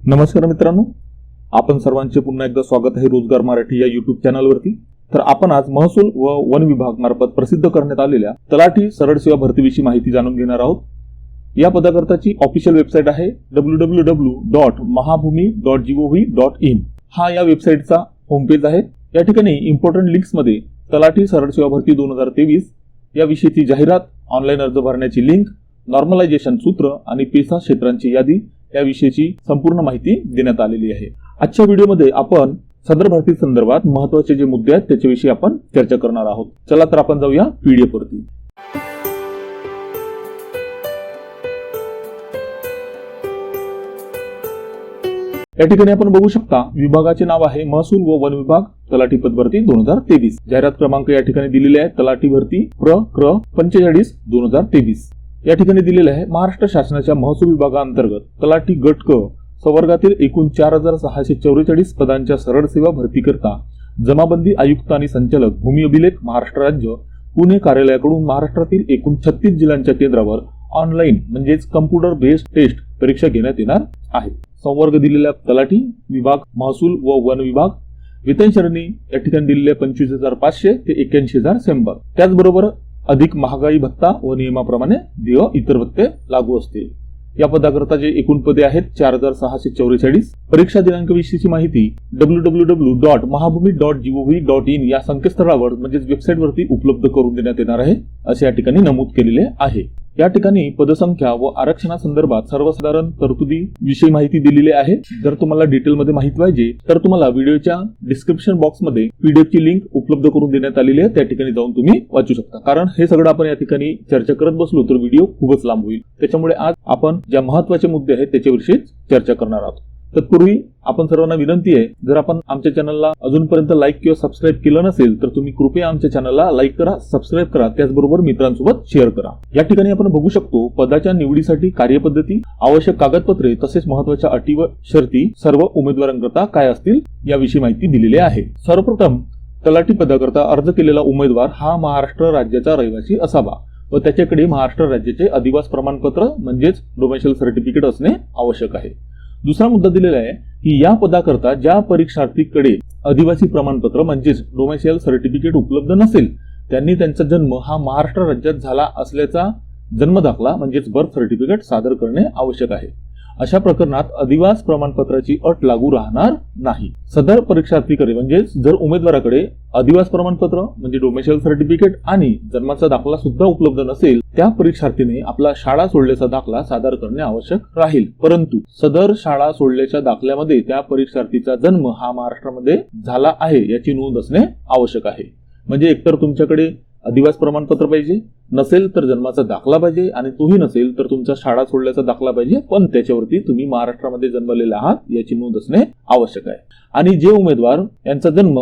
नमस्कार मित्रांनो, आपण सर्वांचे पुन्हा एकदा स्वागत आहे रोजगार मराठी या YouTube चॅनलवरती। तर आपण आज महसूल व वन विभाग मार्फत प्रसिद्ध करण्यात आलेल्या तलाठी सरळ सेवा भरतीविषयी माहिती जाणून घेणार आहोत। या पदाकरताची ऑफिशियल वेबसाईट आहे www.mahabhumi.gov.in। हा या वेबसाईटचा होम पेज आहे। या ठिकाणी इम्पॉर्टंट लिंक्स मध्ये तलाठी सरळ सेवा भरती 2023 या विषयीची जाहिरात, ऑनलाईन अर्ज भरण्याची लिंक, नॉर्मलायझेशन सूत्र आणि पेसा क्षेत्रांची यादी या विषयीची संपूर्ण माहिती देण्यात आलेली आहे। आजच्या व्हिडिओमध्ये आपण सदर भरती संदर्भात महत्त्वाचे जे मुद्दे आहेत त्याच्याविषयी आपण चर्चा करणार आहोत। चला तर आपण जाऊया पीडीएफ वरती। या ठिकाणी आपण बघू शकता विभागाचे नाव आहे महसूल व वन विभाग तलाठी पद भरती 2023। जाहिरात क्रमांक या ठिकाणी दिलेले आहे तलाठी भरती क्र 45 2023। या ठिकाणी दिलेले आहे महाराष्ट्र शासनाच्या महसूल विभागाअंतर्गत तलाठी गट क संवर्गातील एकूण 4644 पदांच्या सरळ सेवा भरती करता जमाबंदी आयुक्त आणि संचालक भूमी अभिलेख महाराष्ट्र राज्य पुणे कार्यालयाकडून महाराष्ट्रातील एकूण 36 जिल्ह्यांच्या केंद्रावर ऑनलाईन म्हणजेच कम्प्युटर बेस्ड टेस्ट परीक्षा घेण्यात येणार आहे। संवर्ग दिलेला तलाठी विभाग महसूल व वन विभाग, वेतन श्रेणी या ठिकाणी दिलेले 25,500 ते 81,100। त्याचबरोबर अधिक महागाई भत्ता व नियमाप्रमाणे देय इतर भत्ते लागू असतील। या पदाकरता जे एकूण पदे आहेत 4644। परीक्षा दिनांक विषयीची माहिती www.mahabhumi.gov.in या संकेतस्थळावर म्हणजे वेबसाईट वरती उपलब्ध करून देण्यात येणार आहे असे या ठिकाणी नमूद केलेले आहे। या ठिकाणी पदसंख्या व आरक्षणासंदर्भात सर्वसाधारण तरतुदी विषयी माहिती दिलेली आहे। जर तुम्हाला डिटेल मध्ये माहिती पाहिजे तर तुम्हाला व्हिडिओच्या डिस्क्रिप्शन बॉक्स मध्ये पीडीएफ ची लिंक उपलब्ध करून देण्यात आलेली आहे, त्या ठिकाणी जाऊन तुम्ही वाचू शकता। कारण हे सगळं आपण या ठिकाणी चर्चा करत बसलो तर व्हिडिओ खूपच लांब होईल, त्याच्यामुळे आज आपण ज्या महत्त्वाचे मुद्दे आहेत त्याच्याविषयी चर्चा करणार आहोत। तत्पूर्वी आपण सर्वांना विनंती आहे, जर आपण आमच्या चॅनलला अजूनपर्यंत लाईक किंवा सबस्क्राईब केलं नसेल तर तुम्ही कृपया आमच्या चॅनलला लाईक करा, सबस्क्राईब करा, त्याचबरोबर मित्रांसोबत शेअर करा। या ठिकाणी आपण बघू शकतो पदाच्या निवडीसाठी कार्यपद्धती, आवश्यक कागदपत्रे तसेच महत्त्वाच्या अटी व शर्ती सर्व उमेदवारांकरता काय असतील याविषयी माहिती दिलेली आहे। सर्वप्रथम तलाठी पदाकरता अर्ज केलेला उमेदवार हा महाराष्ट्र राज्याचा रहिवासी असावा व त्याच्याकडे महाराष्ट्र राज्याचे अधिवास प्रमाणपत्र म्हणजेच डोमेसाइल सर्टिफिकेट असणे आवश्यक आहे। दुसरा मुद्दा दिलेला आहे की या पदाकरता ज्या परीक्षार्थीकडे आदिवासी प्रमाणपत्र म्हणजेच डोमेसाइल सर्टिफिकेट उपलब्ध नसेल त्यांनी त्यांचा जन्म हा महाराष्ट्र राज्यात झाला असल्याचा जन्म दाखला म्हणजेच बर्थ सर्टिफिकेट सादर करणे आवश्यक आहे। अशा प्रकरणात अधिवास प्रमाणपत्राची अट लागू राहणार नाही। सदर परीक्षार्थीकडे म्हणजेच जर उमेदवाराकडे अधिवास प्रमाणपत्र म्हणजे डोमेसाइल सर्टिफिकेट आणि जन्माचा दाखला सुद्धा उपलब्ध नसेल त्या परीक्षार्थीने आपला शाळा सोडल्याचा दाखला सादर करणे आवश्यक राहील। परंतु सदर शाळा सोडल्याच्या दाखल्यामध्ये त्या परीक्षार्थीचा जन्म हा महाराष्ट्रामध्ये झाला आहे याची नोंद असणे आवश्यक आहे। म्हणजे एकतर तुमच्याकडे अधिवास प्रमाणपत्र पाहिजे, नसेल तर जन्माचा दाखला पाहिजे आणि तोही नसेल तर तुमचा शाळा सोडल्याचा दाखला पाहिजे, पण त्याच्यावरती तुम्ही महाराष्ट्रामध्ये जन्मलेले आहात याची नोंद असणे आवश्यक आहे। आणि जे उमेदवार यांचा जन्म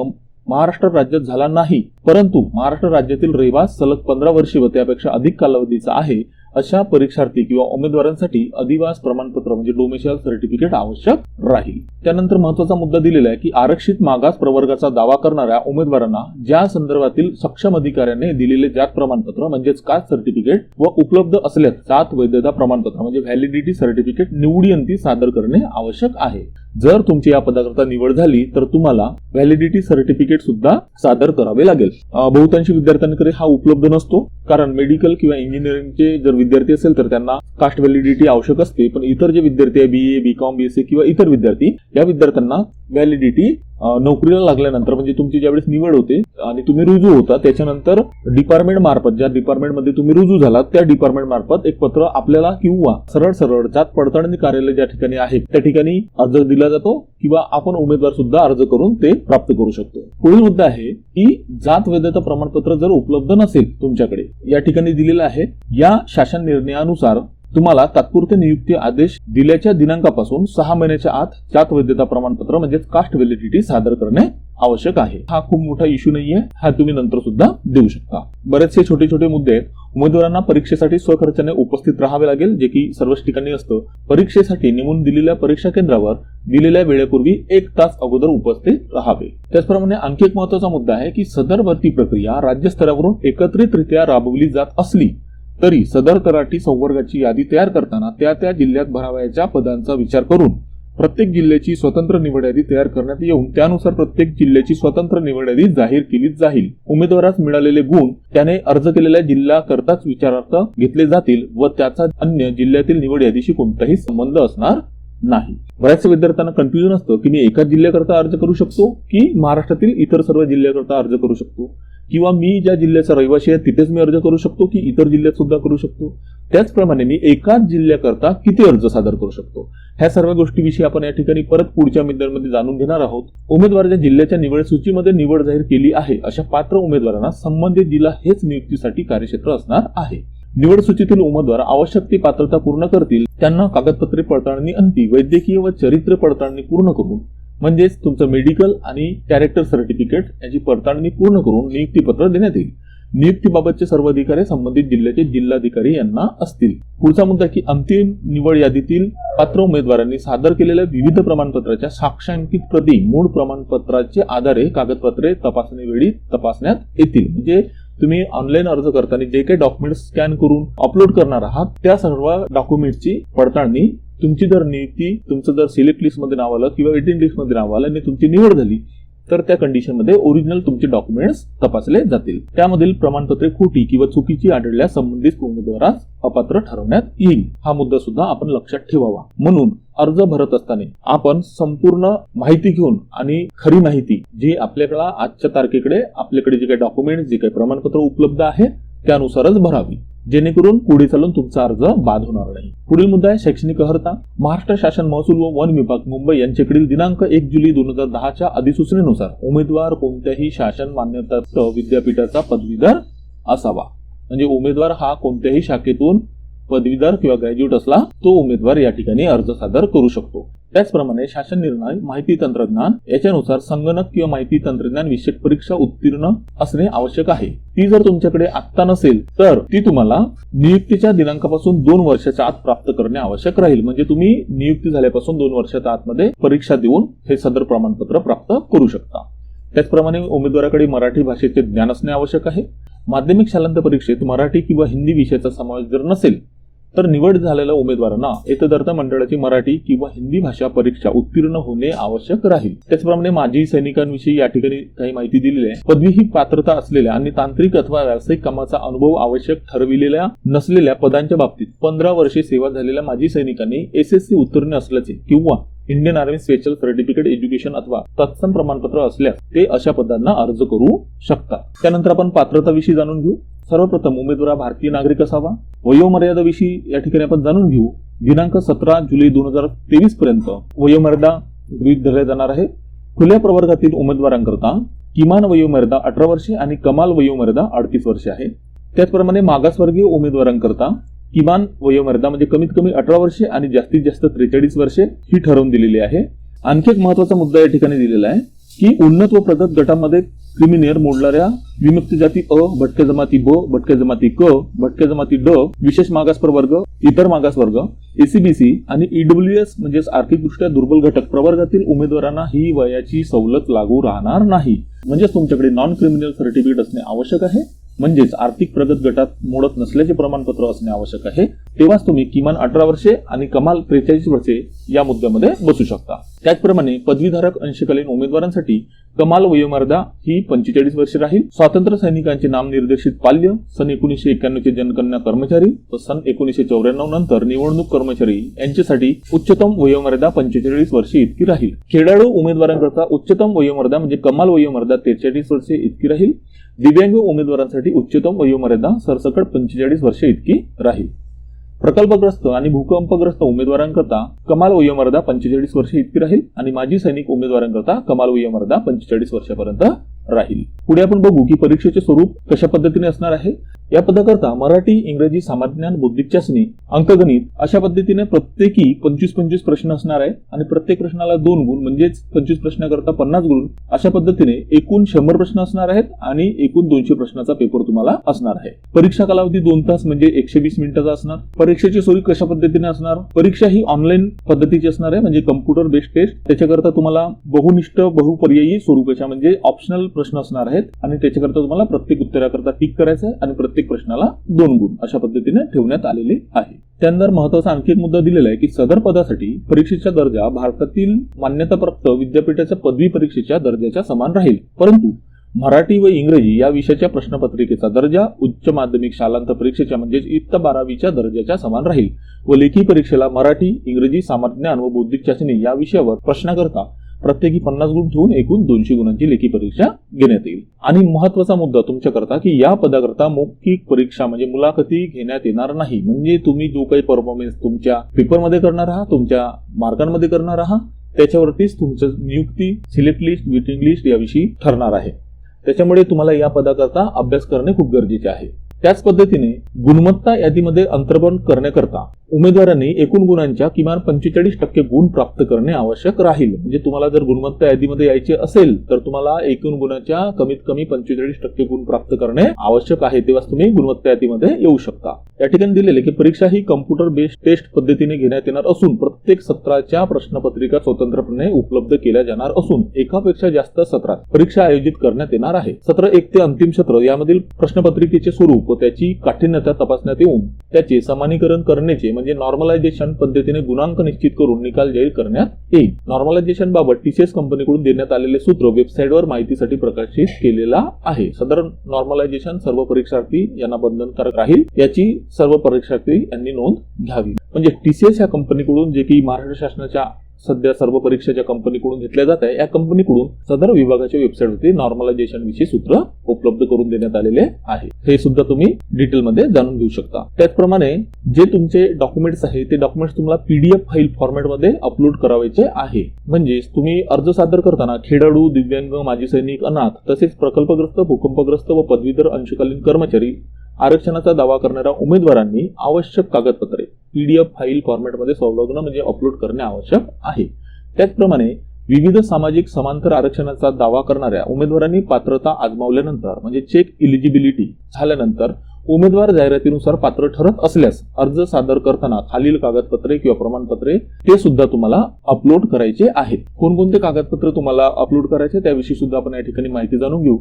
महाराष्ट्र राज्यात झाला नाही परंतु महाराष्ट्र राज्यातील रहिवास सलग 15 वर्षे व त्यापेक्षा अधिक कालावधीचा आहे अशा परीक्षार्थी किंवा उमेदवारांसाठी अधिवास प्रमाणपत्र म्हणजे डोमेसाइल सर्टिफिकेट आवश्यक राहील। त्यानंतर महत्त्वाचा मुद्दा दिलेला आहे की आरक्षित मागास प्रवर्गाचा दावा करणाऱ्या उमेदवारांना ज्या संदर्भातील सक्षम अधिकाऱ्याने दिलेले जात प्रमाणपत्र म्हणजेच कास्ट सर्टिफिकेट व उपलब्ध असल्यास जात वैधता प्रमाणपत्र म्हणजे व्हॅलिडिटी सर्टिफिकेट निवडीअंती सादर करणे आवश्यक आहे। जर तुमची या पदाकरता निवड झाली तर तुम्हाला व्हॅलिडिटी सर्टिफिकेट सुद्धा सादर करावे लागेल। बहुतांशी विद्यार्थ्यांकडे हा उपलब्ध नसतो, कारण मेडिकल किंवा इंजिनिअरिंगचे जर विद्यार्थी असेल तर त्यांना कास्ट व्हॅलिडिटी आवश्यक असते, पण इतर जे विद्यार्थी आहे बीए बीकॉम बीएससी किंवा इतर विद्यार्थी या विद्यार्थ्यांना व्हॅलिडिटी नोकरीला लागल्यानंतर म्हणजे तुमची ज्यावेळेस निवड होते आणि तुम्ही रुजू होता त्याच्यानंतर डिपार्टमेंट मार्फत ज्या डिपार्टमेंटमध्ये तुम्ही रुजू झाला त्या डिपार्टमेंट मार्फत एक पत्र आपल्याला किंवा सरळ जात पडताळणी कार्यालय ज्या ठिकाणी आहे त्या ठिकाणी अर्ज दिला जातो किंवा आपण उमेदवार सुद्धा अर्ज करून ते प्राप्त करू शकतो। पुढील मुद्दा आहे की जात वैधता प्रमाणपत्र जर उपलब्ध नसेल तुमच्याकडे, या ठिकाणी दिलेलं आहे या शासन निर्णयानुसार तुम्हाला तात्पुरते नियुक्ती आदेश दिल्याच्या दिनांकापासून 6 महिन्याच्या आत जात वैधता प्रमाणपत्र म्हणजेच कास्ट व्हॅलिडिटी सादर करणे आवश्यक आहे। हा खूप मोठा इश्यू नाहीये, हा तुम्ही नंतर सुद्धा देऊ शकता। बरेचसे छोटे छोटे मुद्दे आहेत। उमेदवारांना परीक्षेसाठी स्वखर्चाने उपस्थित राहावे लागेल, जे की सर्वच ठिकाणी असतं। परीक्षेसाठी नेमून दिलेल्या परीक्षा केंद्रावर दिलेल्या वेळेपूर्वी 1 तास अगोदर उपस्थित राहावे। त्याचप्रमाणे आणखी एक महत्त्वाचा मुद्दा आहे की सदर भरती प्रक्रिया राज्य स्तरावरून एकत्रितरित्या राबवली जात असली तरी सदर तलाठी संवर्गाची यादी तयार करताना त्या जिल्ह्यात भरावयाच्या पदांचा विचार करून प्रत्येक जिल्ह्याची स्वतंत्र निवड यादी तयार करण्यात येऊन त्यानुसार प्रत्येक जिल्ह्याची स्वतंत्र निवड यादी जाहीर केली जाईल. उमेदवारास मिळालेले गुण त्याने अर्ज केलेल्या जिल्ह्याकरताच विचारार्थ घेतले जातील व त्याचा अन्य जिल्ह्यातील निवड यादीशी कोणताही संबंध असणार नाही. बऱ्याचशा विद्यार्थ्यांना कन्फ्युजन असतं की मी एकाच जिल्ह्याकरता अर्ज करू शकतो की महाराष्ट्रातील इतर सर्व जिल्ह्याकरता अर्ज करू शकतो, किंवा मी ज्या जिल्ह्याचा रहिवासी आहे तिथेच मी अर्ज करू शकतो की इतर जिल्ह्यात सुद्धा करू शकतो. त्याचप्रमाणे मी एकाच जिल्ह्याकरता किती अर्ज सादर करू शकतो, ह्या सर्व गोष्टीविषयी आपण या ठिकाणी परत पुढच्या मुद्द्यांमध्ये जाणून घेणार आहोत. उमेदवाराच्या जिल्ह्याच्या निवड सूचीमध्ये निवड जाहीर केली आहे अशा पात्र उमेदवारांना संबंधित जिल्हा हेच नियुक्तीसाठी कार्यक्षेत्र असणार आहे. निवड सूचीतील उमेदवार आवश्यक ती पात्रता पूर्ण करतील त्यांना कागदपत्रे पडताळणी अंती वैद्यकीय व चरित्र पडताळणी पूर्ण करून म्हणजेच तुमचं मेडिकल आणि कॅरेक्टर सर्टिफिकेट याची पडताळणी पूर्ण करून नियुक्तीपत्र देण्यात येईल. नियुक्तीबाबतचे सर्व अधिकारी संबंधित जिल्ह्याचे जिल्हाधिकारी यांना असतील. पुढचा मुद्दा की अंतिम निवड यादीतील पात्र उमेदवारांनी सादर केलेल्या विविध प्रमाणपत्राच्या साक्षांकित प्रती मूळ प्रमाणपत्राचे आधारे कागदपत्रे तपासणी वेळी तपासण्यात येतील. म्हणजे तुम्ही ऑनलाईन अर्ज करताना जे काही डॉक्युमेंट्स स्कॅन करून अपलोड करणार आहात त्या सर्व डॉक्युमेंटची पडताळणी तुमची जर नियुक्ती तुमचं जर सिलेक्ट लिस्ट मध्ये नाव आलं किंवा वेटिंग लिस्ट मध्ये नाव आलं आणि तुमची निवड झाली तर त्या कंडिशन मध्ये ओरिजिनल तुमचे डॉक्युमेंट्स तपासले जातील. त्यामधील प्रमाणपत्रे खोटी किंवा चुकीची आढळल्यास संबंधित उमेदवारास अपात्र ठरवण्यात येईल. हा मुद्दा सुद्धा आपण लक्षात ठेवावा. म्हणून अर्ज भरत असताना आपण संपूर्ण माहिती घेऊन आणि खरी माहिती जी आपल्याकडे आजच्या तारखेकडे आपल्याकडे जे काही डॉक्युमेंट्स जे काही प्रमाणपत्र उपलब्ध आहे त्यानुसारच भरावी, जेणेकरून पुढे चालून तुमचा अर्ज बाद होणार नाही. पुढील मुद्दा आहे शैक्षणिक अर्हता. महाराष्ट्र शासन महसूल व वन विभाग मुंबई यांच्याकडील दिनांक 1 जुलै 2010 अधिसूचनेनुसार उमेदवार कोणत्याही शासन मान्यताप्राप्त विद्यापीठाचा पदवीधर असावा. म्हणजे उमेदवार हा कोणत्याही शाखेतून पदवीधर किंवा ग्रॅज्युएट असला तो उमेदवार या ठिकाणी अर्ज सादर करू शकतो. त्याचप्रमाणे शासन निर्णय माहिती तंत्रज्ञान याच्यानुसार संगणक किंवा माहिती तंत्रज्ञान विषयक परीक्षा उत्तीर्ण असणे आवश्यक आहे. ती जर तुमच्याकडे आत्ता नसेल तर ती तुम्हाला नियुक्तीच्या दिनांकापासून 2 वर्षाच्या आत प्राप्त करणे आवश्यक राहील. म्हणजे तुम्ही नियुक्ती झाल्यापासून 2 वर्षाच्या आतमध्ये परीक्षा देऊन हे सदर प्रमाणपत्र प्राप्त करू शकता. त्याचप्रमाणे उमेदवाराकडे मराठी भाषेचे ज्ञान असणे आवश्यक आहे. माध्यमिक शालांत परीक्षेत मराठी किंवा हिंदी विषयाचा समावेश जर नसेल तर निवड झालेल्या उमेदवारांना येतदर्थ मंडळाची मराठी किंवा हिंदी भाषा परीक्षा उत्तीर्ण होणे आवश्यक राहील. त्याचप्रमाणे माजी सैनिकांविषयी या ठिकाणी काही माहिती दिलेली आहे. पदवी ही पात्रता असलेल्या आणि तांत्रिक अथवा व्यावसायिक कामाचा अनुभव आवश्यक ठरविलेल्या नसलेल्या पदांच्या बाबतीत 15 वर्षे सेवा झालेल्या माजी सैनिकांनी SSC उत्तीर्ण असल्याचे किंवा Indian army special certificate education अथवा तत्सम प्रमाणपत्र असल्यास ते अशा पदांना अर्ज करू शकतात. त्यानंतर आपण पात्रताविषयी जाणून घेऊ. सर्वप्रथम उमेदवार भारतीय नागरिक असावा. वयोमर्यादेविषयी या ठिकाणी आपण जाणून घेऊ. दिनांक 17 जुलै 2023 पर्यंत वयोमर्यादा गृहीत धरल्या जाणार आहे. खुल्या प्रवर्गातील उमेदवारांकरता किमान वयोमर्यादा 18 वर्षे आणि कमाल वयोमर्यादा 38 वर्षे आहे. त्याचप्रमाणे मागासवर्गीय उमेदवारांकरता किमान वयोमर्यादा म्हणजे कमीत कमी 18 वर्षे आणि जास्तीत जास्त 43 वर्षे ही ठरवून दिलेली आहे. आणखी एक महत्वाचा मुद्दा या ठिकाणी दिलेला आहे की उन्नत व प्रगत गटामध्ये क्रिमिनेअर मोडणाऱ्या विमुक्त जाती अ, भटक्या जमाती ब, भटक्या जमाती क, भटक्या जमाती ड, विशेष मागास प्रवर्ग, इतर मागास वर्ग, ACBC आणि EWS म्हणजेच आर्थिकदृष्ट्या दुर्बल घटक प्रवर्गातील उमेदवारांना ही वयाची सवलत लागू राहणार नाही. म्हणजेच तुमच्याकडे नॉन क्रिमिनल सर्टिफिकेट असणे आवश्यक आहे. म्हणजेच आर्थिक प्रगत गटात मोडत नसल्याचे प्रमाणपत्र असणे आवश्यक आहे. तेव्हाच तुम्ही किमान 18 वर्षे आणि कमाल 43 वर्षे या मुद्द्यामध्ये बसू शकता. त्याचप्रमाणे पदवीधारक अंशकालीन उमेदवारांसाठी कमाल वयोमर्यादा ही 45 वर्षे राहील. स्वातंत्र्य सैनिकांचे नामनिर्देशित बाल्य, सन 1991 चे जनकन्या कर्मचारी व सन 1994 नंतर निवडणूक कर्मचारी यांच्यासाठी उच्चतम वयोमर्यादा 45 वर्षे इतकी राहील. खेळाडू उमेदवारांकरता उच्चतम वयोमर्यादा म्हणजे कमाल वयोमर्यादा 43 वर्षे इतकी राहील. दिव्यांग उमेदवारांसाठी उच्चतम वयोमर्यादा सरसकट 45 वर्षे इतकी राहील. प्रकल्पग्रस्त आणि भूकंपग्रस्त उमेदवारांकरता कमाल वयोमर्यादा 45 वर्षे इतकी राहील आणि माजी सैनिक उमेदवारांकरता कमाल वयोमर्यादा 45 वर्षापर्यंत राहील. पुढे आपण बघू की परीक्षेचे स्वरूप कशा पद्धतीने असणार आहे. या पदाकरता मराठी, इंग्रजी, सामान्य बौद्धिक चाचणी, अंकगणित अशा पद्धतीने प्रत्येकी 25 प्रश्न असणार आहे आणि प्रत्येक प्रश्नाला 2 गुण म्हणजेच 25 प्रश्नाकरता 50 गुण अशा पद्धतीने एकूण 100 प्रश्न असणार आहेत आणि एकूण 200 प्रश्नाचा पेपर तुम्हाला असणार आहे. परीक्षा कालावधी 2 तास म्हणजे 120 मिनिटाचा असणार. परीक्षेचे स्वरूप कशा पद्धतीने असणार. परीक्षा ही ऑनलाईन पद्धतीची असणार आहे म्हणजे कम्प्युटर बेस्ड टेस्ट. त्याच्याकरता तुम्हाला बहुनिष्ठ बहुपर्यायी स्वरूपाच्या म्हणजे ऑप्शनल प्रश्न असणार आहेत आणि त्याच्याकरता तुम्हाला प्रत्येक उत्तराकरता टिक करायचं आहे आणि प्रत्येक प्रश्नाला 2 गुण अशा पद्धतीने ठेवण्यात आलेले आहे. त्यानंतर महत्त्वाचा आणखी एक मुद्दा दिलेला आहे की सदर पदासाठी परीक्षेचा दर्जा भारतातील मान्यताप्राप्त विद्यापीठाच्या पदवी परीक्षेच्या दर्जाच्या समान राहील, परंतु मराठी व इंग्रजी या विषयाच्या प्रश्नपत्रिकेचा दर्जा उच्च माध्यमिक शालांत परीक्षेच्या म्हणजेच इयत्ता 12वीच्या दर्जाच्या समान राहील व लेखी परीक्षेला मराठी, इंग्रजी, सामान्य ज्ञान व बौद्धिक चाचणी या विषयावर प्रश्नाकरता प्रत्येकी 50 गुण ठेवून एकूण 200 गुणांची लेखी परीक्षा घेण्यात येईल. आणि महत्त्वाचा मुद्दा तुमच्याकरता की या पदाकरता मौखिक परीक्षा म्हणजे मुलाखती घेण्यात येणार नाही. म्हणजे तुम्ही जो काही परफॉर्मन्स तुमच्या पेपरमध्ये करणार आहात, तुमच्या मार्कांमध्ये करणार आहात, त्याच्यावरतीच तुमचं नियुक्ती, सिलेक्ट लिस्ट, वेटिंग लिस्ट याविषयी ठरणार आहे. त्याच्यामुळे तुम्हाला या पदाकरता अभ्यास करणे खूप गरजेचे आहे. त्याच पद्धतीने गुणवत्ता यादीमध्ये अंतर्भूत करण्याकरता उमेदवारांनी एकूण गुणांच्या किमान 45% गुण प्राप्त करणे आवश्यक राहील. म्हणजे तुम्हाला जर गुणवत्ता यादीमध्ये यायचे असेल तर तुम्हाला एकूण गुणाच्या कमीत कमी 45% गुण प्राप्त करणे आवश्यक आहे, तेव्हाच तुम्ही गुणवत्ता यादीमध्ये येऊ शकता. या ठिकाणी दिलेले की परीक्षा ही कम्प्युटर बेस्ड टेस्ट पद्धतीने घेण्यात येणार असून प्रत्येक सत्राच्या प्रश्नपत्रिका स्वतंत्रपणे उपलब्ध केल्या जाणार असून एकापेक्षा जास्त सत्रात परीक्षा आयोजित करण्यात येणार आहे. सत्र 1 ते अंतिम सत्र यामधील प्रश्नपत्रिकेचे स्वरूप व त्याची काठिण्यता तपासण्यात येऊन त्याचे समानीकरण करण्याचे म्हणजे नॉर्मलायझेशन पद्धतीने गुणांक निश्चित करून निकाल जाहीर करण्यात येईल. नॉर्मलायझेशन बाबत टीसीएस कंपनीकडून देण्यात आलेले सूत्र वेबसाईटवर माहितीसाठी प्रकाशित केलेला आहे. सदर नॉर्मलायझेशन सर्व परीक्षार्थी यांना बंधनकारक राहील याची सर्व परीक्षार्थी यांनी नोंद घ्यावी. म्हणजे टीसीएस या कंपनीकडून जे की महाराष्ट्र शासनाच्या सध्या सर्व परीक्षेच्या कंपनीकडून घेतल्या जात आहे, या कंपनीकडून सदर विभागाच्या वेबसाईटवरती नॉर्मलायझेशन विषयी सूत्र उपलब्ध करून देण्यात आलेले आहे. हे सुद्धा तुम्ही डिटेलमध्ये जाणून घेऊ शकता. त्याचप्रमाणे जे तुमचे डॉक्युमेंट्स आहे ते डॉक्युमेंट्स तुम्हाला पीडीएफ फाईल फॉर्मॅटमध्ये अपलोड करायचे आहे. म्हणजे तुम्ही अर्ज सादर करताना खेळाडू, दिव्यांग, माजी सैनिक, अनाथ तसेच प्रकल्पग्रस्त, भूकंपग्रस्त व पदवीधर अंशकालीन कर्मचारी, आरक्षणाचा दावा करणाऱ्या उमेदवारांनी आवश्यक कागदपत्रे पीडीएफ फाईल फॉर्मॅटमध्ये संलग्न म्हणजे अपलोड करणे आवश्यक आहे. त्याचप्रमाणे विविध सामाजिक समांतर आरक्षणाचा दावा करणाऱ्या उमेदवारांनी पात्रता आजमावल्यानंतर म्हणजे चेक इलिजिबिलिटी झाल्यानंतर उमेदवार जाहिरातीनुसार पात्र ठरत असल्यास अर्ज सादर करताना खालील कागदपत्रे किंवा प्रमाणपत्रे ते सुद्धा तुम्हाला अपलोड करायचे आहेत. कोणकोणते कागदपत्र तुम्हाला अपलोड करायचे त्याविषयी सुद्धा आपण या ठिकाणी माहिती जाणून घेऊ.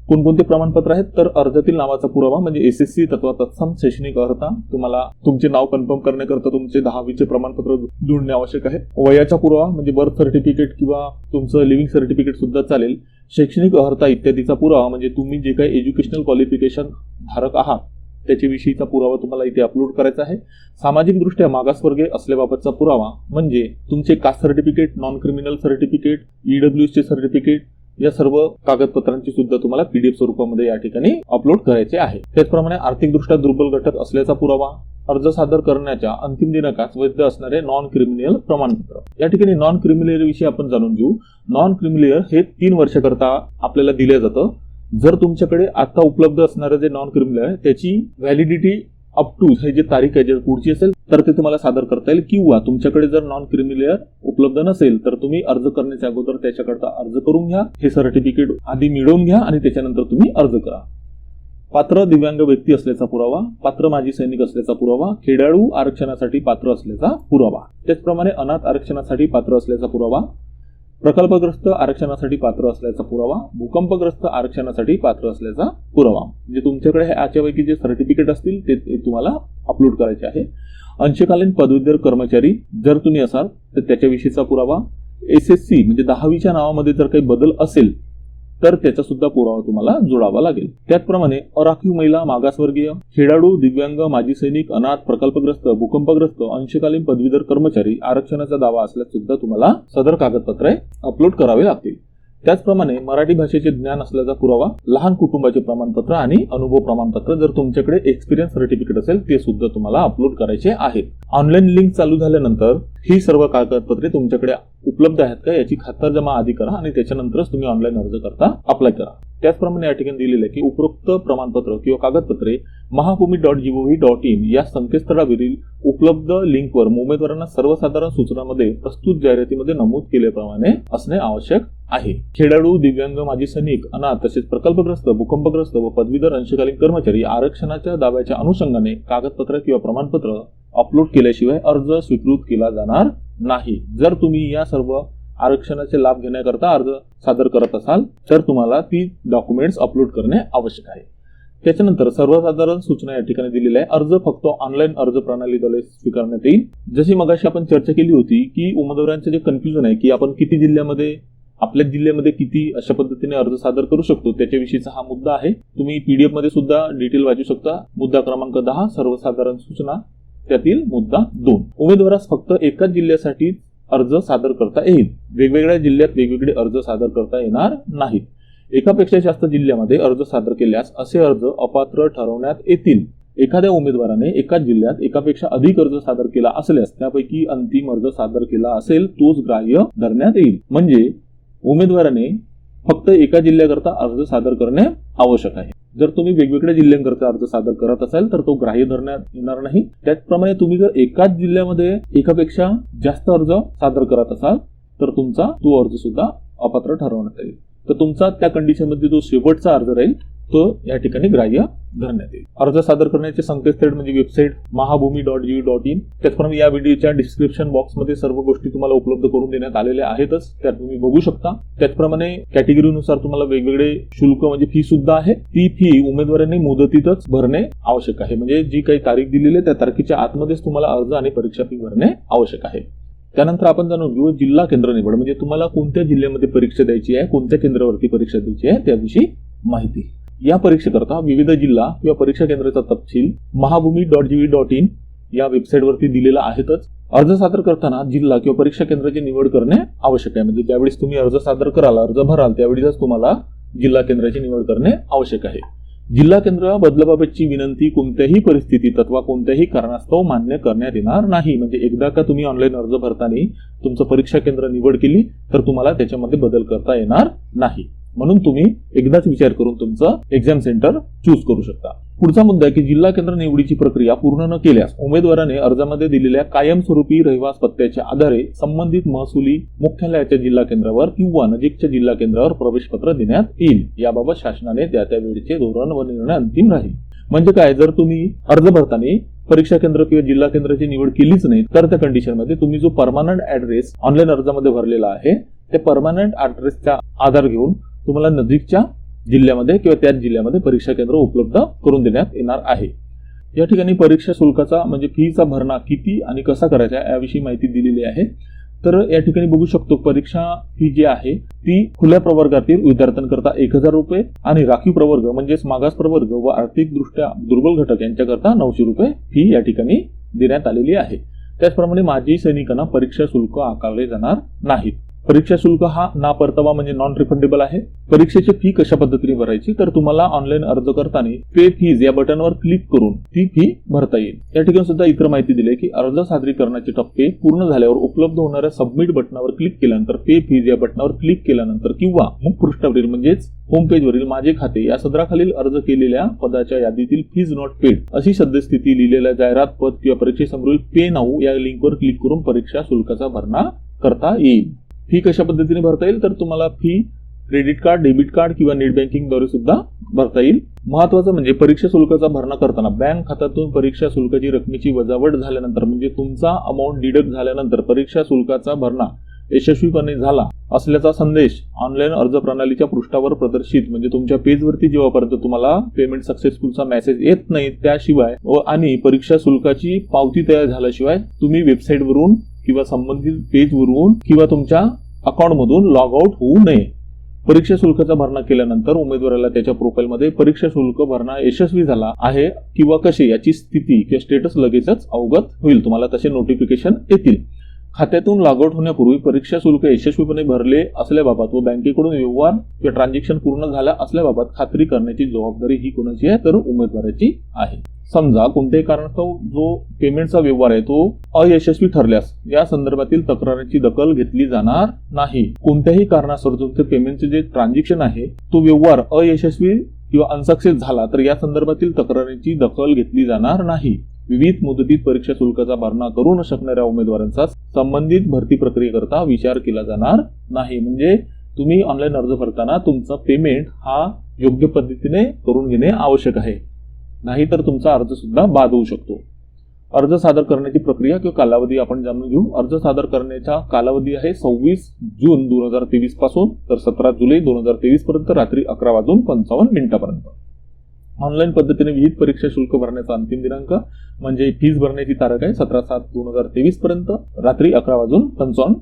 कोणकोणते प्रमाणपत्र आहेत तर अर्जातील नावाचा पुरावा म्हणजे एसएससी तत्वा तत्सम शैक्षणिक अर्हता, तुम्हाला तुमचे नाव कन्फर्म करण्याकरता तुमचे 10वीचे प्रमाणपत्र जोडणे आवश्यक आहे. वयाचा पुरावा म्हणजे बर्थ सर्टिफिकेट किंवा तुमचं लिव्हिंग सर्टिफिकेट सुद्धा चालेल. शैक्षणिक अर्हता इत्यादीचा पुरावा म्हणजे तुम्ही जे काही एज्युकेशनल क्वालिफिकेशन धारक आहात त्याच्याविषयीचा पुरावा तुम्हाला इथे अपलोड करायचा आहे. सामाजिक दृष्ट्या मागासवर्गीय असल्याबाबतचा पुरावा म्हणजे तुमचे caste certificate, non criminal certificate, ईडब्ल्यूएसचे सर्टिफिकेट या सर्व कागदपत्रांची सुद्धा तुम्हाला पीडीएफ स्वरूपामध्ये या ठिकाणी अपलोड करायचे आहे. त्याचप्रमाणे आर्थिकदृष्ट्या दुर्बल घटक असल्याचा पुरावा, अर्ज सादर करण्याच्या अंतिम दिनांकास वैध असणारे नॉन क्रिमिनल प्रमाणपत्र. या ठिकाणी नॉन क्रिमिनल विषयी आपण जाणून घेऊ. नॉन क्रिमिनल हे 3 वर्षाकरता आपल्याला दिले जातं. जर तुमच्याकडे आता उपलब्ध असणारे जे नॉन क्रिमिनल आहे त्याची व्हॅलिडिटी अप टू हे जे तारीख आहे जर पुढची असेल तर ते तुम्हाला सादर करता येईल, किंवा तुमच्याकडे जर नॉन क्रिमिनल उपलब्ध नसेल तर तुम्ही अर्ज करण्याच्या अगोदर त्याच्याकरता अर्ज करून घ्या, हे सर्टिफिकेट आधी मिळवून घ्या आणि त्याच्यानंतर तुम्ही अर्ज करा. पात्र दिव्यांग व्यक्ती असल्याचा पुरावा, पात्र माजी सैनिक असल्याचा पुरावा, खेळाडू आरक्षणासाठी पात्र असल्याचा पुरावा, त्याचप्रमाणे अनाथ आरक्षणासाठी पात्र असल्याचा पुरावा, प्रकल्पग्रस्त आरक्षणासाठी पात्र असल्याचा पुरावा, भूकंपग्रस्त आरक्षणासाठी पात्र असल्याचा पुरावा. म्हणजे तुमच्याकडे याच्यापैकी जे सर्टिफिकेट असतील ते तुम्हाला अपलोड करायचे आहे. अंशकालीन पदवीधर कर्मचारी जर तुम्ही असाल तर त्याच्याविषयीचा पुरावा, एसएससी म्हणजे 10वीच्या नावामध्ये जर काही बदल असेल तर त्याचा सुद्धा पुरावा तुम्हाला जोडावा लागेल. त्याचप्रमाणे अराखीव महिला, मागासवर्गीय, खेळाडू, दिव्यांग, माजी सैनिक, अनाथ, प्रकल्पग्रस्त, भूकंपग्रस्त, अंशकालीन पदवीधर कर्मचारी आरक्षणाचा दावा असल्यास सुद्धा तुम्हाला सदर कागदपत्रे अपलोड करावे लागतील. त्याचप्रमाणे मराठी भाषेचे ज्ञान असल्याचा पुरावा, लहान कुटुंबाचे प्रमाणपत्र आणि अनुभव प्रमाणपत्र जर तुमच्याकडे एक्सपिरियन्स सर्टिफिकेट असेल ते सुद्धा तुम्हाला अपलोड करायचे आहेत. ऑनलाईन लिंक चालू झाल्यानंतर ही सर्व कागदपत्रे तुमच्याकडे उपलब्ध आहेत का याची खातरजमा आधी करा आणि त्याच्यानंतरच तुम्ही ऑनलाईन अर्ज करता अप्लाय करा. त्याचप्रमाणे या ठिकाणी दिलेले आहे की उपरोक्त प्रमाणपत्र किंवा कागदपत्रे महाभूमी.gov.in या संकेतस्थळावरील उपलब्ध लिंकवर उमेदवारांना सर्वसाधारण सूचनांमध्ये प्रस्तुत जाहिरातीमध्ये नमूद केल्याप्रमाणे असणे आवश्यक आहे. खेळाडू, दिव्यांग, माजी सैनिक, अनाथ तसेच प्रकल्पग्रस्त, भूकंपग्रस्त व पदवीधर अंशकालीन कर्मचारी आरक्षणाच्या दाव्याच्या अनुषंगाने कागदपत्र किंवा प्रमाणपत्र अपलोड केल्याशिवाय अर्ज स्वीकृत केला जाणार नाही. जर तुम्ही या सर्व आरक्षणाचे लाभ घेण्याकरता अर्ज सादर करत असाल तर तुम्हाला ती डॉक्युमेंट्स अपलोड करणे आवश्यक आहे. त्याच्यानंतर सर्वसाधारण सूचना या ठिकाणी दिलेल्या आहे. अर्ज फक्त ऑनलाईन अर्ज प्रणालीद्वारे स्वीकारण्यात येईल. जशी मगाशी आपण चर्चा केली होती की उमेदवारांचे जे कन्फ्युजन आहे की आपण किती जिल्ह्यामध्ये, आपल्या जिल्ह्यामध्ये किती अशा पद्धतीने अर्ज सादर करू शकतो, त्याच्याविषयीचा हा मुद्दा आहे. तुम्ही पीडीएफ मध्ये सुद्धा डिटेल वाचू शकता. मुद्दा क्रमांक 10 सर्वसाधारण सूचना, त्यातील मुद्दा 2. उमेदवारास फक्त एकाच जिल्ह्यासाठी अर्ज सादर करता येईल. वेगवेगळ्या जिल्ह्यात वेगवेगळे अर्ज सादर करता येणार नाहीत. एकापेक्षा जास्त जिल्ह्यामध्ये अर्ज सादर केल्यास असे अर्ज अपात्र ठरवण्यात येतील. एखाद्या उमेदवाराने एकाच जिल्ह्यात एकापेक्षा अधिक अर्ज सादर केला असल्यास त्यापैकी अंतिम अर्ज सादर केला असेल तोच ग्राह्य धरण्यात येईल. म्हणजे उमेदवाराने फक्त एका जिल्ह्याकरता अर्ज सादर करणे आवश्यक आहे. जर तुम्ही वेगवेगळ्या जिल्ह्यांकरता अर्ज सादर करत असाल तर तो ग्राह्य धरण्यात येणार नाही. त्याचप्रमाणे तुम्ही जर एकाच जिल्ह्यामध्ये एकापेक्षा जास्त अर्ज सादर करत असाल तर तुमचा तो अर्ज सुद्धा अपात्र ठरवण्यात येईल. तर तुमचा त्या कंडिशनमध्ये जो शेवटचा अर्ज राहील तो या ठिकाणी ग्राह्य धरण्यात येईल. अर्ज सादर करण्याचे संकेतस्थळ म्हणजे वेबसाईट mahabhumi.gov.in. त्याचप्रमाणे या व्हिडिओच्या डिस्क्रिप्शन बॉक्समध्ये सर्व गोष्टी तुम्हाला उपलब्ध करून देण्यात आलेल्या आहेतच, त्या तुम्ही बघू शकता. त्याचप्रमाणे कॅटेगरीनुसार तुम्हाला वेगवेगळे शुल्क म्हणजे फी सुद्धा आहे. ती फी उमेदवारांनी मुदतीतच भरणे आवश्यक आहे. म्हणजे जी काही तारीख दिलेली आहे त्या तारखेच्या आतमध्येच तुम्हाला अर्ज आणि परीक्षा फी भरणे आवश्यक आहे. त्यानंतर आपण जाणून घेऊ जिल्हा केंद्र निवड, म्हणजे तुम्हाला कोणत्या जिल्ह्यामध्ये परीक्षा द्यायची आहे, कोणत्या केंद्रावरती परीक्षा द्यायची आहे त्याविषयी माहिती. या परीक्षेकरता विविध जिल्हा किंवा परीक्षा केंद्राचा तपशील mahabhumi.gov.in या वेबसाईटवरती दिलेला आहेतच. अर्ज सादर करताना जिल्हा किंवा परीक्षा केंद्राची निवड करणे आवश्यक आहे. म्हणजे ज्यावेळेस तुम्ही अर्ज सादर कराल, अर्ज भराल त्यावेळेस तुम्हाला जिल्हा केंद्राची निवड करणे आवश्यक आहे. जिल्हा केंद्र बदलाबाबतची विनंती कोणत्याही परिस्थितीत अथवा कोणत्याही कारणास्तव मान्य करण्यात येणार नाही. म्हणजे एकदा का तुम्ही ऑनलाईन अर्ज भरताना तुमचं परीक्षा केंद्र निवड केली तर तुम्हाला त्याच्यामध्ये बदल करता येणार नाही. म्हणून तुम्ही एकदाच विचार करून तुमचं एक्झाम सेंटर चूज करू शकता. पुढचा मुद्दा आहे की जिल्हा केंद्र निवडीची प्रक्रिया पूर्ण न केल्यास उमेदवाराने अर्जामध्ये दिलेल्या कायमस्वरूपी रहिवास पत्त्याच्या आधारे संबंधित महसुली मुख्यालयाच्या जिल्हा केंद्रावर किंवा नजीकच्या जिल्हा केंद्रावर प्रवेशपत्र देण्यात येईल. याबाबत शासनाने त्या वेळेचे धोरण व निर्णय अंतिम राहील. म्हणजे काय, जर तुम्ही अर्ज भरताना परीक्षा केंद्र किंवा जिल्हा केंद्राची निवड केलीच नाही तर त्या कंडिशनमध्ये तुम्ही जो परमनंट ऍड्रेस ऑनलाईन अर्जामध्ये भरलेला आहे त्या परमनंट ऍड्रेसचा आधार घेऊन तुम्हाला नजीकच्या जिल्ह्यामध्ये किंवा त्याच जिल्ह्यामध्ये परीक्षा केंद्र उपलब्ध करून देण्यात येणार आहे. या ठिकाणी परीक्षा शुल्काचा म्हणजे फीचा भरणा किती आणि कसा करायचा याविषयी माहिती दिलेली आहे. तर या ठिकाणी बघू शकतो परीक्षा फी जी आहे ती खुल्या प्रवर्गातील विद्यार्थ्यांकरता 1000 रुपये आणि राखीव प्रवर्ग म्हणजेच मागास प्रवर्ग व आर्थिकदृष्ट्या दुर्बल घटक यांच्याकरता 900 रुपये फी या ठिकाणी देण्यात आलेली आहे. त्याचप्रमाणे माजी सैनिकांना परीक्षा शुल्क आकारले जाणार नाहीत. परीक्षा शुल्क हा ना परतावा म्हणजे नॉन रिफंडेबल आहे. परीक्षेची फी कशा पद्धतीने भरायची तर तुम्हाला ऑनलाईन अर्ज करताना पे फीज या बटनवर क्लिक करून ती फी भरता येईल. या ठिकाणी सुद्धा इतर माहिती दिली की अर्ज सादरीकरणाचे टप्पे पूर्ण झाल्यावर उपलब्ध होणाऱ्या सबमिट बटनावर क्लिक केल्यानंतर पे फीज या बटनावर क्लिक केल्यानंतर किंवा मुखपृष्ठावरील म्हणजेच होम पेजवरील माझे खाते या सदराखालील अर्ज केलेल्या पदाच्या यादीतील फीज नॉट पेड अशी सद्यस्थिती लिहिलेल्या जाहिरात पद किंवा परीक्षेसमोरील पे नाऊ या लिंकवर क्लिक करून परीक्षा शुल्काचा भरणा करता येईल. फी कशा पद्धतीने भरता येईल तर तुम्हाला fee credit card, debit card किंवा नेट बँकिंग द्वारे सुद्धा भरता येईल. महत्वाचं म्हणजे परीक्षा शुल्काचा भरणा करताना बँक खात्यातून परीक्षा शुल्काची रकमेची वजावट झाल्यानंतर म्हणजे तुमचा अमाऊंट डिडक्ट झाल्यानंतर परीक्षा शुल्काचा भरणा यशस्वीपणे झाला असल्याचा संदेश ऑनलाईन अर्ज प्रणालीच्या पृष्ठावर प्रदर्शित म्हणजे तुमच्या पेजवरती जेव्हापर्यंत तुम्हाला पेमेंट सक्सेसफुलचा मेसेज येत नाही त्याशिवाय आणि परीक्षा शुल्काची पावती तयार झाल्याशिवाय तुम्ही वेबसाईटवरून किंवा संबंधित पेजवरून किंवा तुमच्या अकाउंटमधून लॉग आउट होऊ नये. परीक्षा शुल्काचा भरणा केल्यानंतर उमेदवाराला त्याच्या प्रोफाईलमध्ये परीक्षा शुल्क भरणा यशस्वी झाला आहे किंवा कसे याची स्थिती किंवा स्टेटस लगेचच अवगत होईल. तुम्हाला तसे नोटिफिकेशन येतील. खात्यातून लॉग आउट होण्यापूर्वी परीक्षा शुल्क यशस्वीपणे भरले असल्याबाबत व बँकेकडून व्यवहार किंवा ट्रान्झॅक्शन पूर्ण झाल्या असल्याबाबत खात्री करण्याची जबाबदारी ही कोणाची आहे तर उमेदवाराची आहे. समजा कोणत्याही कारणास्तव जो पेमेंटचा व्यवहार आहे तो अयशस्वी ठरल्यास या संदर्भातील तक्रारीची दखल घेतली जाणार नाही. कोणत्याही कारणास्तव तुमचे पेमेंटचे जे ट्रान्झॅक्शन आहे तो व्यवहार अयशस्वी किंवा अनसक्सेस झाला तर या संदर्भातील तक्रारीची दखल घेतली जाणार नाही. विविध मुदतीत परीक्षा शुल्काचा भरणा करू न शकणाऱ्या उमेदवारांचा संबंधित भरती प्रक्रियेकरता विचार केला जाणार नाही. म्हणजे तुम्ही ऑनलाईन अर्ज भरताना तुमचा पेमेंट हा योग्य पद्धतीने करून घेणे आवश्यक आहे, नाहीतर तुमचा अर्ज सुद्धा बाद होऊ शकतो. अर्ज सादर करण्याची प्रक्रिया किंवा कालावधी आपण जाणून घेऊ. अर्ज सादर करण्याचा कालावधी आहे 26 जून 2023 पासून तर 17 जुलै 2023 पर्यंत रात्री 11:55 पर्यंत. ऑनलाईन पद्धतीने विहित परीक्षा शुल्क भरण्याचा अंतिम दिनांक म्हणजे फीस भरण्याची तारीख आहे 17/7/2023 पर्यंत रात्री 11:55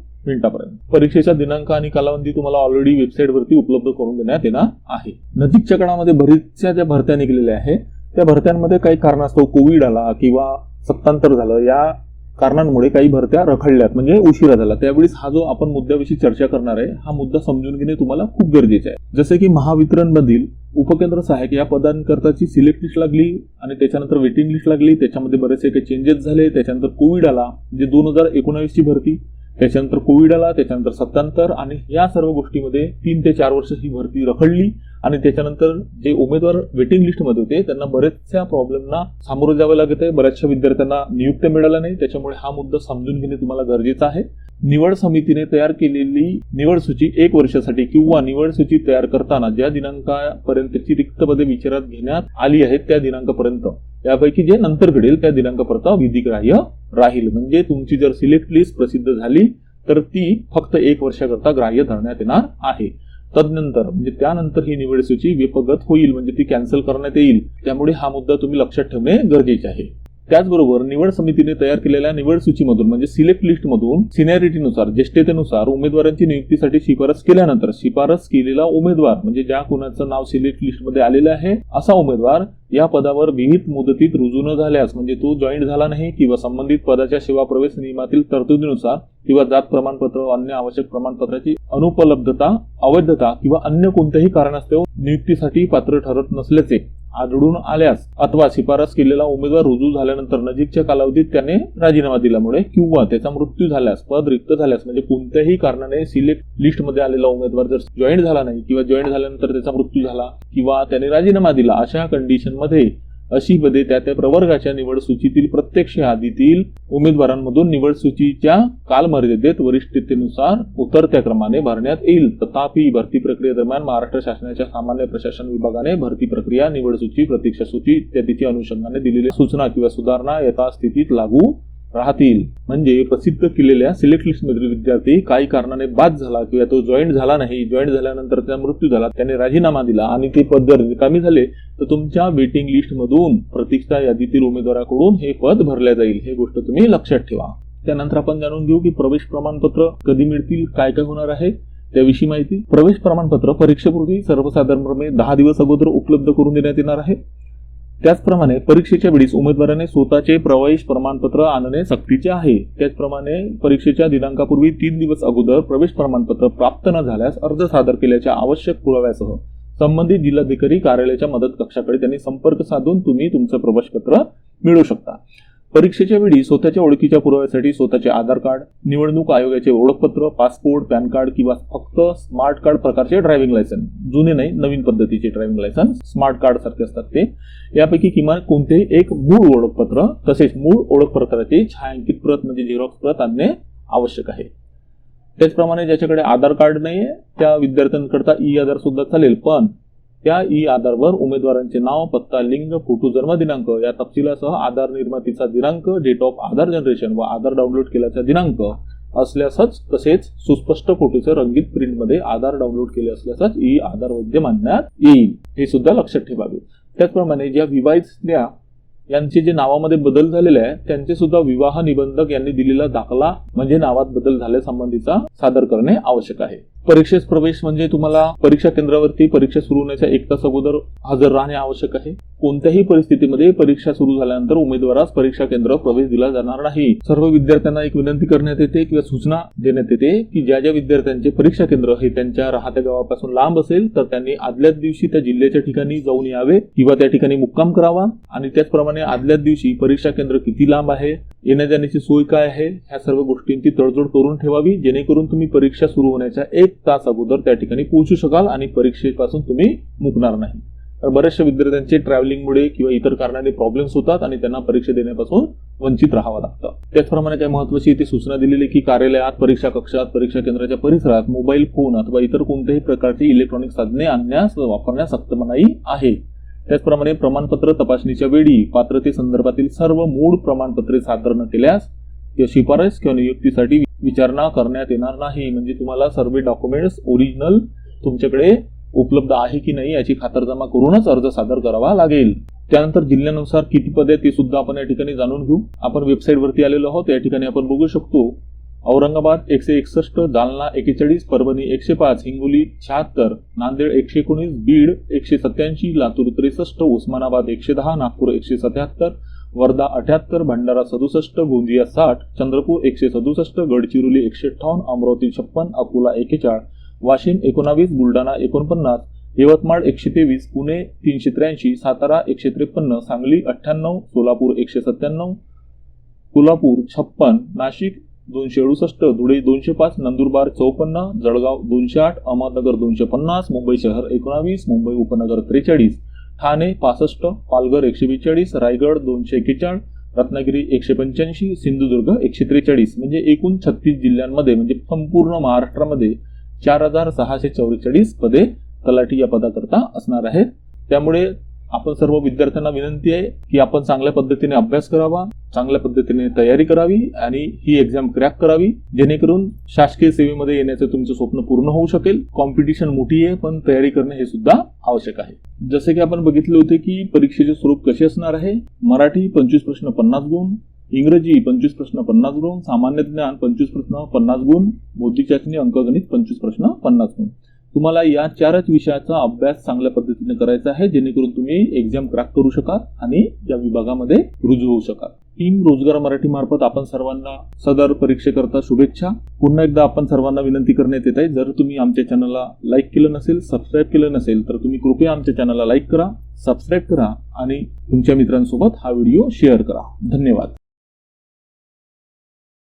पर्यंत. परीक्षेचा दिनांक आणि कालावधी तुम्हाला ऑलरेडी वेबसाईटवरती उपलब्ध करून देण्यात येणार आहे. नजीकच्या काळामध्ये बरीचशा ज्या भरत्या निघलेल्या आहेत त्या भरत्यांमध्ये काही कारणास्तव कोविड आला किंवा सत्तांतर झालं, या कारणांमुळे काही भरत्या रखडल्यात म्हणजे उशिरा झाला. त्यावेळेस हा जो आपण मुद्द्याविषयी चर्चा करणार आहे हा मुद्दा समजून घेणे तुम्हाला खूप गरजेचे आहे. जसे की महावितरण मधील उपकेंद्र सहाय्यक या पदांकरताची सिलेक्ट लिस्ट लागली आणि त्याच्यानंतर वेटिंग लिस्ट लागली. त्याच्यामध्ये बरेचसे काही चेंजेस झाले. त्याच्यानंतर कोविड आला म्हणजे 2019 ची भरती, त्याच्यानंतर कोविड आला, त्याच्यानंतर सत्तांतर आणि या सर्व गोष्टीमध्ये 3 ते 4 वर्ष ही भरती रखडली आणि त्याच्यानंतर जे उमेदवार वेटिंग लिस्टमध्ये होते त्यांना बऱ्याचशा प्रॉब्लेमना सामोरं जावं लागत आहे. बऱ्याचशा विद्यार्थ्यांना नियुक्त्या मिळाल्या नाही. त्याच्यामुळे हा मुद्दा समजून घेणे तुम्हाला गरजेचं आहे. निवड समितीने तयार केलेली निवड सूची 1 वर्षासाठी किंवा निवड सूची तयार करताना ज्या दिनांकापर्यंतची रिक्त पदे विचारात घेण्यात आली आहेत त्या दिनांकापर्यंत, यापैकी जे नंतर घडेल त्या दिनांकापर्यंत विधिग्राह्य राहील. म्हणजे तुमची जर सिलेक्ट लिस्ट प्रसिद्ध झाली तर ती फक्त 1 वर्षाकरता ग्राह्य धरण्यात येणार आहे. तदनंतर म्हणजे त्यानंतर ही निवड सूची विपगत होईल म्हणजे ती कॅन्सल करण्यात येईल. त्यामुळे हा मुद्दा तुम्ही लक्षात ठेवणे गरजेचे आहे. त्याचबरोबर निवड समितीने तयार केलेल्या निवड सूचीमधून म्हणजे सिलेक्ट लिस्टमधून सिनियरिटीनुसार ज्येष्ठतेनुसार उमेदवारांची नियुक्तीसाठी शिफारस केल्यानंतर शिफारस केलेला उमेदवार म्हणजे ज्या कुणाचं नाव सिलेक्ट लिस्टमध्ये आलेलं आहे असा उमेदवार या पदावर विहित मुदतीत रुजू न झाल्यास म्हणजे तो जॉईन झाला नाही किंवा संबंधित पदाच्या सेवा प्रवेश नियमातील तरतुदीनुसार किंवा जात प्रमाणपत्र अन्य आवश्यक प्रमाणपत्राची अनुपलब्धता, अवैधता किंवा अन्य कोणत्याही कारणास्तव नियुक्तीसाठी पात्र ठरत नसल्याचे आढळून आल्यास अथवा शिफारस केलेला उमेदवार रुजू झाल्यानंतर नजीकच्या कालावधीत त्याने राजीनामा दिल्यामुळे किंवा त्याचा मृत्यू झाल्यास, पद रिक्त झाल्यास म्हणजे कोणत्याही कारणाने सिलेक्ट लिस्टमध्ये आलेला उमेदवार जर जॉईन झाला नाही किंवा जॉईन झाल्यानंतर त्याचा मृत्यू झाला किंवा त्याने राजीनामा दिला अशा कंडिशनमध्ये अशी पदे त्या प्रवर्गाच्या निवड सूचीतील प्रत्यक्ष यादीतील उमेदवारांमधून निवड सूचीच्या कालमर्यादेत वरिष्ठतेनुसार उतरत्या क्रमाने भरण्यात येईल. तथापि भरती प्रक्रियेदरम्यान महाराष्ट्र शासनाच्या सामान्य प्रशासन विभागाने भरती प्रक्रिया, निवड सूची, प्रतीक्षा सूची इत्यादीच्या अनुषंगाने दिलेल्या सूचना किंवा सुधारणा यथास्थितीत लागू राहतील. म्हणजे प्रसिद्ध केलेल्या सिलेक्ट लिस्ट मधील विद्यार्थी काही कारणाने बाद झाला किंवा तो जॉईन झाला नाही, जॉईन झाल्यानंतर त्याचा मृत्यू झाला, त्याने राजीनामा दिला आणि ते पद जर रिकामी झाले तर तुमच्या वेटिंग लिस्ट मधून प्रतीक्षा यादीतील उमेदवाराकडून हे पद भरले जाईल. हे गोष्ट तुम्ही लक्षात ठेवा. त्यानंतर आपण जाणून घेऊ की प्रवेश प्रमाणपत्र कधी मिळतील, काय काय होणार आहे त्याविषयी माहिती. प्रवेश प्रमाणपत्र परीक्षेपूर्वी सर्वसाधारणपणे 10 दिवस अगोदर उपलब्ध करून देण्यात येणार आहे. त्याचप्रमाणे परीक्षेच्या वेळीस उमेदवाराने स्वतःचे प्रवेश प्रमाणपत्र आणणे सक्तीचे आहे. त्याचप्रमाणे परीक्षेच्या दिनांकापूर्वी 3 दिवस अगोदर प्रवेश प्रमाणपत्र प्राप्त न झाल्यास अर्ज सादर केल्याच्या आवश्यक पुराव्यासह संबंधित जिल्हाधिकारी कार्यालयाच्या मदत कक्षाकडे त्यांनी संपर्क साधून तुम्ही तुमचं प्रवेशपत्र मिळवू शकता. परीक्षेच्या वेळी स्वतःच्या ओळखीच्या पुराव्यासाठी स्वतःचे आधार कार्ड, निवडणूक आयोगाचे ओळखपत्र, पासपोर्ट, पॅन कार्ड किंवा फक्त स्मार्ट कार्ड प्रकारचे ड्रायव्हिंग लायसन्स, जुने नाही नवीन पद्धतीचे ड्रायव्हिंग लायसन्स स्मार्ट कार्ड सारखे असतात ते, यापैकी किमान कोणतेही एक मूळ ओळखपत्र तसेच मूळ ओळखपत्राची छायांकित प्रत म्हणजे झेरॉक्स प्रत आणणे आवश्यक आहे. त्याचप्रमाणे ज्याच्याकडे आधार कार्ड नाहीये त्या विद्यार्थ्यांकरता ई आधार सुद्धा चालेल, पण त्या ई आधारवर उमेदवारांचे नाव, पत्ता, लिंग, फोटो, जन्मदिनांक या तपशिलासह आधार निर्मितीचा दिनांक, डेट ऑफ आधार जनरेशन व आधार डाउनलोड केल्याचा दिनांक असल्यासच तसेच सुस्पष्ट फोटोचे रंगीत प्रिंटमध्ये आधार डाउनलोड केले असल्यासच ई आधार वैध मानण्यात येईल. हे सुद्धा लक्षात ठेवावे. त्याचप्रमाणे ज्या विवाहित स्त्रिया यांचे जे नावामध्ये बदल झालेले आहे त्यांचे सुद्धा विवाह निबंधक यांनी दिलेला दाखला म्हणजे नावात बदल झाल्यासंबंधीचा सादर करणे आवश्यक आहे. परीक्षेस प्रवेश म्हणजे तुम्हाला परीक्षा केंद्रावरती परीक्षा सुरू होण्याच्या 1 तास अगोदर हजर राहणे आवश्यक आहे. कोणत्याही परिस्थितीमध्ये परीक्षा सुरू झाल्यानंतर उमेदवारास परीक्षा केंद्र प्रवेश दिला जाणार नाही. सर्व विद्यार्थ्यांना एक विनंती करण्यात येते किंवा सूचना देण्यात येते की ज्या ज्या विद्यार्थ्यांचे परीक्षा केंद्र हे त्यांच्या राहत्या गावापासून लांब असेल तर त्यांनी आदल्याच दिवशी त्या जिल्ह्याच्या ठिकाणी जाऊन यावे किंवा त्या ठिकाणी मुक्काम करावा आणि त्याचप्रमाणे आदल्याच दिवशी परीक्षा केंद्र किती लांब आहे, येण्या जाण्याची सोय काय आहे ह्या सर्व गोष्टींची तडजोड करून ठेवावी जेणेकरून तुम्ही परीक्षा सुरू होण्याच्या 1 तास अगोदर त्या ठिकाणी पोहोचू शकाल आणि परीक्षेपासून तुम्ही मुकणार नाही. तर बऱ्याचशा विद्यार्थ्यांचे ट्रॅव्हलिंगमुळे किंवा इतर कारणाने प्रॉब्लेम्स होतात आणि त्यांना परीक्षा देण्यापासून वंचित राहावं लागतं. त्याचप्रमाणे काही महत्त्वाची इथे सूचना दिलेली की कार्यालयात, परीक्षा कक्षात, परीक्षा केंद्राच्या परिसरात मोबाईल फोन अथवा इतर कोणत्याही प्रकारची इलेक्ट्रॉनिक साधने आणण्यास वापरण्यास सक्त मनाई आहे. त्याचप्रमाणे प्रमाणपत्र तपासणीच्या वेळी पात्रते संदर्भातील सर्व मूळ प्रमाणपत्रे सादर न केल्यास त्या शिफारस किंवा नियुक्तीसाठी विचारणा करण्यात येणार नाही. म्हणजे तुम्हाला सर्व डॉक्युमेंट्स ओरिजिनल तुमच्याकडे उपलब्ध आहे की नाही याची खातरजमा करूनच अर्ज सादर करावा लागेल. त्यानंतर जिल्ह्यानुसार किती पदे ते सुद्धा आपण या ठिकाणी जाणून घेऊ. आपण वेबसाईट वरती आलेलो आहोत. या ठिकाणी आपण बघू शकतो औरंगाबाद 161, जालना 41, परभणी 105, हिंगोली 76, नांदेड 119, बीड 187, लातूर 63, उस्मानाबाद 110, नागपूर 177, वर्धा 78, भंडारा 67, गोंदिया 60, चंद्रपूर 167, गडचिरोली 158, अमरावती 56, अकोला 41, वाशिम 19, बुलढाणा 49, यवतमाळ 123, पुणे 383, सातारा 153, सांगली 98, सोलापूर 197, कोल्हापूर 56, नाशिक 268, धुळे 205, नंदुरबार 54, जळगाव 208, अहमदनगर 250, मुंबई शहर 19, मुंबई उपनगर 43, ठाणे 65, पालघर 142, रायगड 241, रत्नागिरी 185, सिंधुदुर्ग 143. म्हणजे एकूण 36 जिल्ह्यांमध्ये म्हणजे संपूर्ण महाराष्ट्रामध्ये 4644 पदे तलाठी या पदाकरता असणार आहेत. त्यामुळे आपण सर्व विद्यार्थ्यांना विनंती आहे की आपण चांगल्या पद्धतीने अभ्यास करावा, चांगल्या पद्धतीने तयारी करावी आणि ही एक्झाम क्रॅक करावी, जेणेकरून शासकीय सेवेमध्ये येण्याचं तुमचं स्वप्न पूर्ण होऊ शकेल. कॉम्पिटिशन मोठी आहे पण तयारी करणे हे सुद्धा आवश्यक आहे. जसे की आपण बघितले होते की परीक्षेचे स्वरूप कसे असणार आहे. मराठी 25 प्रश्न 50 गुण, इंग्रजी 25 प्रश्न 50 गुण, सामान्य ज्ञान 25 प्रश्न 50 गुण, बौद्धिक चाचणी अंकगणित 25 प्रश्न 50 गुण. तुम्हाला या 4च विषयाचा अभ्यास चांगल्या पद्धतीने करायचा आहे, जेणेकरून तुम्ही एक्झाम क्रॅक करू शकाल आणि या विभागामध्ये रुजू होऊ शकाल. टीम रोजगार मराठी मार्फत आपण सर्वांना सदर परीक्षेकरता शुभेच्छा. पुन्हा एकदा आपण सर्वांना विनंती करण्यात येत आहे, जर तुम्ही आमच्या चॅनलला लाईक केलं नसेल, सबस्क्राईब केलं नसेल तर तुम्ही कृपया आमच्या चॅनलला लाईक करा, सबस्क्राईब करा आणि तुमच्या मित्रांसोबत हा व्हिडिओ शेअर करा. धन्यवाद.